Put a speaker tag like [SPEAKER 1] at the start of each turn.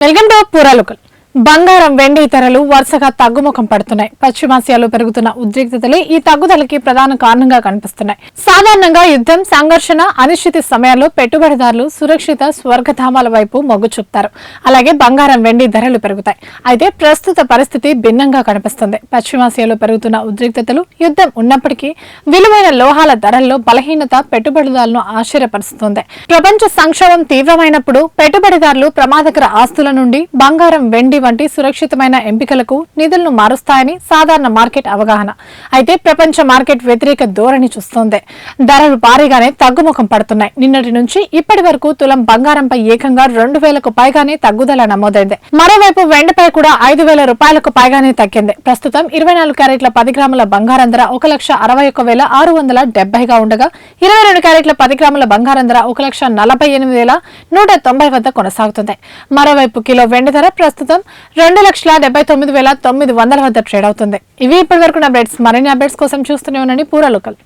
[SPEAKER 1] Welcome to పూరాలోకల్. బంగారం వెండి ధరలు వరుసగా తగ్గుముఖం పడుతున్నాయి. పశ్చిమాసియాలో పెరుగుతున్న ఉద్రిక్తతలే ఈ తగ్గుదలకి ప్రధాన కారణంగా కనిపిస్తున్నాయి. సాధారణంగా యుద్ధం, సంఘర్షణ, అనిశ్చితి సమయాల్లో పెట్టుబడిదారులు సురక్షిత స్వర్గధామాల వైపు మొగ్గు చూపుతారు. అలాగే బంగారం వెండి ధరలు పెరుగుతాయి. అయితే ప్రస్తుత పరిస్థితి భిన్నంగా కనిపిస్తుంది. పశ్చిమాసియాలో పెరుగుతున్న ఉద్రిక్తతలు, యుద్ధం ఉన్నప్పటికీ విలువైన లోహాల ధరల్లో బలహీనత పెట్టుబడిదారులను ఆశ్చర్యపరుస్తుంది. ప్రపంచ సంక్షోభం తీవ్రమైనప్పుడు పెట్టుబడిదారులు ప్రమాదకర ఆస్తుల నుండి బంగారం, వెండి వంటి సురక్షితమైన ఎంపికలకు నిధులను మారుస్తాయని సాధారణ మార్కెట్ అవగాహన. అయితే ప్రపంచ మార్కెట్ వ్యతిరేక ధోరణి చూస్తోంది. ధరలు భారీగానే తగ్గుముఖం పడుతున్నాయి. నిన్నటి నుంచి ఇప్పటి వరకు తులం బంగారంపై ఏకంగా 2,000కు పైగానే తగ్గుదల నమోదైంది. మరోవైపు వెండిపై కూడా 5,000 రూపాయలకు పైగానే తగ్గింది. ప్రస్తుతం 24 క్యారెట్ల 10 గ్రాముల బంగారం ధర 1,61,670గా ఉండగా 22 క్యారెట్ల 10 గ్రాముల బంగారం ధర 1,48,190 వద్ద కొనసాగుతుంది. మరోవైపు కిలో వెండి ధర ప్రస్తుతం 2,79,900 వద్ద ట్రేడ్ అవుతుంది. ఇవి ఇప్పటి వరకు అప్డేట్స్. మరిన్ని అప్డేట్స్ కోసం చూస్తూనే ఉండండి పూరాలోకల్.